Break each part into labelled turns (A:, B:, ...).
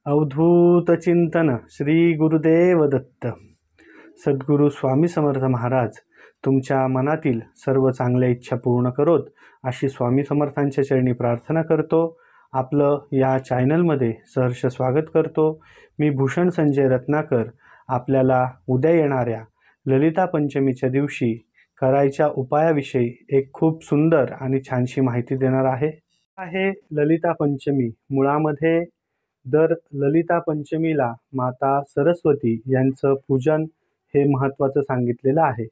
A: अवधूत चिंतन श्री गुरुदेव दत्त. सद्गुरू स्वामी समर्थ महाराज तुमच्या मनातील सर्व चांगल्या इच्छा पूर्ण करोत अशी स्वामी समर्थांच्या चरणी प्रार्थना करतो. आपलं या चॅनलमध्ये सहर्ष स्वागत करतो. मी भूषण संजय रत्नाकर आपल्याला उद्या येणाऱ्या ललिता पंचमीच्या दिवशी करायच्या उपायाविषयी एक खूप सुंदर आणि छानशी माहिती देणार आहे. ललिता पंचमी. मुळामध्ये दर ललिता पंचमीला माता सरस्वती यांचं पूजन हे महत्त्वाचं सांगितलेलं आहे.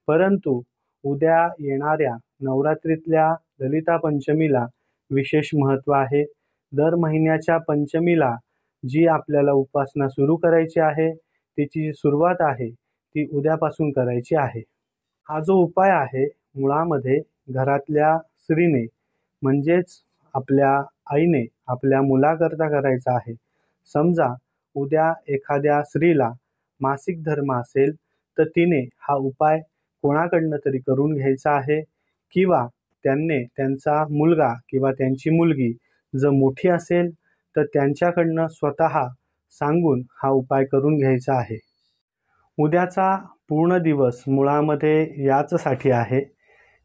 A: परंतु उद्या येणाऱ्या नवरात्रीतल्या ललिता पंचमीला विशेष महत्त्व आहे. दर महिन्याच्या पंचमीला जी आपल्याला उपासना सुरू करायची आहे तिची सुरुवात आहे ती उद्यापासून करायची आहे. हा जो उपाय आहे मुळामध्ये घरातल्या स्त्रीने म्हणजेच आपल्या आईने आपल्या मुलाकरता करायचा आहे. समजा उद्या एखाद्या स्त्रीला मासिक धर्म असेल तर तिने हा उपाय कोणाकडनं तरी करून घ्यायचा आहे, किंवा त्यांनी त्यांचा मुलगा किंवा त्यांची मुलगी जर मोठी असेल तर त्यांच्याकडनं स्वतः सांगून हा उपाय करून घ्यायचा आहे. उद्याचा पूर्ण दिवस मुळामध्ये याचसाठी आहे.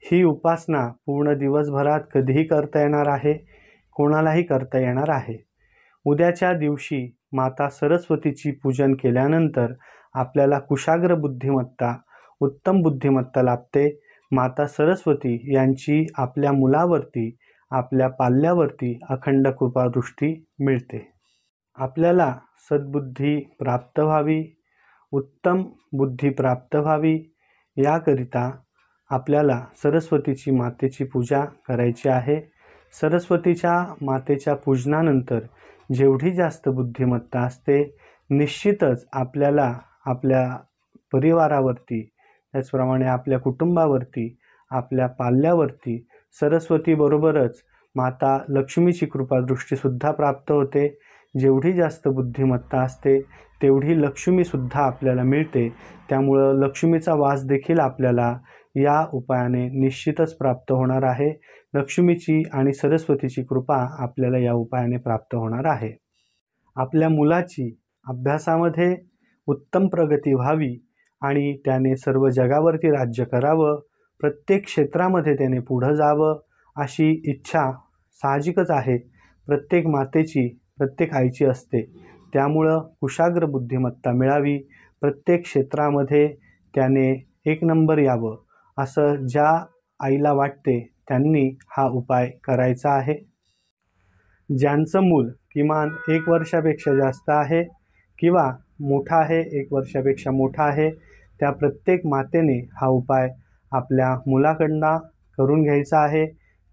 A: ही उपासना पूर्ण दिवसभरात कधीही करता येणार आहे, कोणालाही करता येणार आहे. उद्याच्या दिवशी माता सरस्वतीची पूजन केल्यानंतर आपल्याला कुशाग्र बुद्धिमत्ता, उत्तम बुद्धिमत्ता लाभते. माता सरस्वती यांची आपल्या मुलावरती, आपल्या पाल्यावरती अखंड कृपादृष्टी मिळते. आपल्याला सद्बुद्धी प्राप्त व्हावी, उत्तम बुद्धी प्राप्त व्हावी याकरिता आपल्याला सरस्वतीची मातेची पूजा करायची आहे. सरस्वतीच्या मातेच्या पूजनानंतर जेवढी जास्त बुद्धिमत्ता असते निश्चितच आपल्याला आपल्या परिवारावरती, त्याचप्रमाणे आपल्या कुटुंबावरती, आपल्या पाल्यावरती सरस्वतीबरोबरच माता लक्ष्मीची कृपादृष्टीसुद्धा प्राप्त होते. जेवढी जास्त बुद्धिमत्ता असते तेवढी लक्ष्मीसुद्धा आपल्याला मिळते. त्यामुळं लक्ष्मीचा वास देखील आपल्याला या उपायाने निश्चितच प्राप्त होणार आहे. लक्ष्मीची आणि सरस्वतीची कृपा आपल्याला या उपायाने प्राप्त होणार आहे. आपल्या मुलाची अभ्यासामध्ये उत्तम प्रगती व्हावी आणि त्याने सर्व जगावरती राज्य करावं, प्रत्येक क्षेत्रामध्ये त्याने पुढं जावं अशी इच्छा साहजिकच आहे. प्रत्येक मातेची, प्रत्येक आईची असते. त्यामुळं कुशाग्र बुद्धिमत्ता मिळावी, प्रत्येक क्षेत्रामध्ये त्याने एक नंबर यावं असं ज्या आईला वाटते त्यांनी हा उपाय करायचा आहे. ज्यांचं मूल किमान 1 वर्षापेक्षा जास्त आहे किंवा मोठा आहे, 1 वर्षापेक्षा मोठा आहे, त्या प्रत्येक मातेने हा उपाय आपल्या मुलाकडनं करून घ्यायचा आहे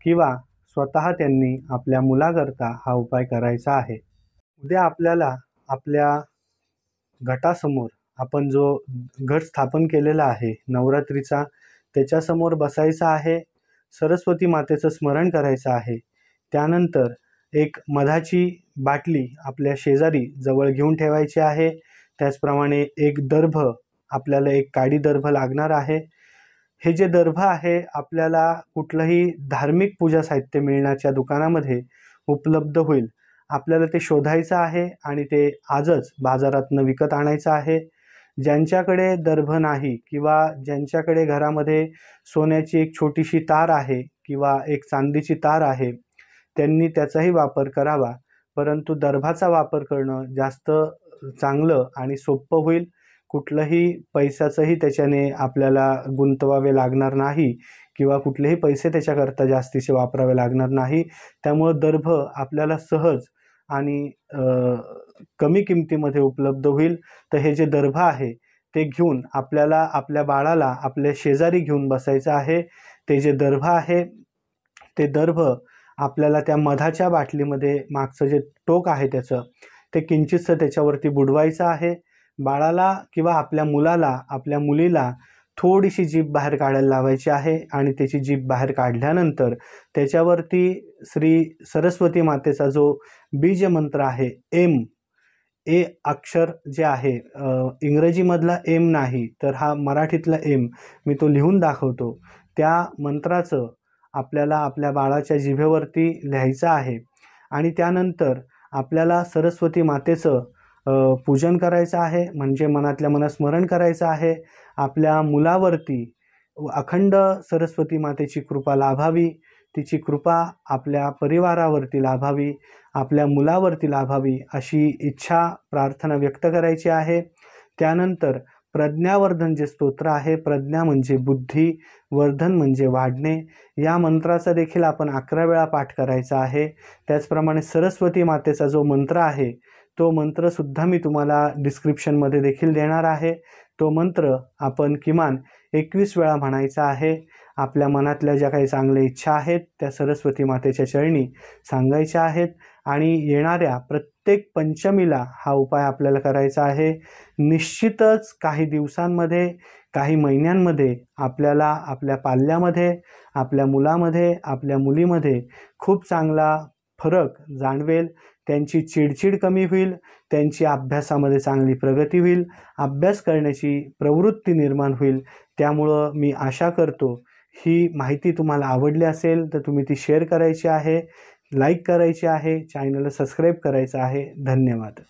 A: किंवा स्वतः त्यांनी आपल्या मुलाकरता हा उपाय करायचा आहे. उद्या आपल्याला आपल्या घटासमोर, आपण जो घट स्थापन केलेला आहे नवरात्रीचा, त्याच्यासमोर बसायचं आहे. सरस्वती मातेचं स्मरण करायचं आहे. त्यानंतर एक मधाची बाटली आपल्या शेजारी जवळ घेऊन ठेवायची आहे. त्याचप्रमाणे एक दर्भ, आपल्याला एक काडी दर्भ लागणार आहे. हे जे दर्भ आहे आपल्याला कुठलंही धार्मिक पूजा साहित्य मिळण्याच्या दुकानामध्ये उपलब्ध होईल. आपल्याला ते शोधायचं आहे आणि ते आजच बाजारातनं विकत आणायचं आहे. ज्यांच्याकडे दर्भ नाही किंवा ज्यांच्याकडे घरामध्ये सोन्याची एक छोटीशी तार आहे किंवा एक चांदीची तार आहे त्यांनी त्याचाही वापर करावा. परंतु दर्भाचा वापर करणं जास्त चांगलं आणि सोपं होईल. कुठलंही पैशाचंही त्याच्याने आपल्याला गुंतवावे लागणार नाही किंवा कुठलेही पैसे त्याच्याकरता जास्तीचे वापरावे लागणार नाही. त्यामुळं दर्भ आपल्याला सहज आणि कमी किमतीमध्ये उपलब्ध होईल. तर हे जे दर्भ आहे ते घेऊन आपल्याला आपल्या बाळाला आपल्या शेजारी घेऊन बसायचं आहे. ते जे दर्भ आहे ते दर्भ आपल्याला त्या मधाच्या बाटलीमध्ये मागचं जे टोक आहे त्याचं ते किंचितसं त्याच्यावरती बुडवायचं आहे. बाळाला किंवा आपल्या मुलाला, आपल्या मुलीला थोडीशी जीभ बाहेर काढायला लावायची आहे आणि त्याची जीभ बाहेर काढल्यानंतर त्याच्यावरती श्री सरस्वती मातेचा जो बीज मंत्र आहे एम, ए अक्षर जे आहे, इंग्रजीमधला एम नाही तर हा मराठीतला एम, मी तो लिहून दाखवतो. त्या मंत्राचं आपल्याला आपल्या बाळाच्या जिभेवरती लिहायचं आहे आणि त्यानंतर आपल्याला सरस्वती मातेचं पूजन करायचं आहे, म्हणजे मनातल्या मनात स्मरण करायचं आहे. आपल्या मुलावरती अखंड सरस्वती मातेची कृपा लाभावी, तिची कृपा आपल्या परिवारावरती लाभावी, आपल्या मुलावरती लाभावी अशी इच्छा प्रार्थना व्यक्त करायची आहे. त्यानंतर प्रज्ञावर्धन जे स्तोत्र आहे, प्रज्ञा म्हणजे बुद्धी, वर्धन म्हणजे वाढणे, या मंत्राचा देखील आपण 11 वेळा पाठ करायचा आहे. त्याचप्रमाणे सरस्वती मातेचा जो मंत्र आहे, तो मंत्रसुद्धा मी तुम्हाला डिस्क्रिप्शनमध्ये देखील देणार आहे. तो मंत्र आपण किमान 21 वेळा म्हणायचा आहे. आपल्या मनातल्या ज्या काही चांगल्या इच्छा आहेत त्या सरस्वती मातेच्या चरणी सांगायच्या आहेत आणि येणाऱ्या प्रत्येक पंचमीला हा उपाय आपल्याला करायचा आहे. निश्चितच काही दिवसांमध्ये, काही महिन्यांमध्ये आपल्याला आपल्या पाल्यामध्ये, आपल्या मुलामध्ये, आपल्या मुलीमध्ये खूप चांगला फरक जाणवेल. त्यांची चिडचिड कमी होईल, त्यांची अभ्यासामध्ये चांगली प्रगती होईल, अभ्यास करण्याची प्रवृत्ती निर्माण होईल. त्यामुळं मी आशा करतो ही माहिती तुम्हाला आवडली असेल तर तुम्ही ती शेअर करायची आहे, लाईक करायची आहे, चॅनलला सबस्क्राईब करायचं आहे. धन्यवाद.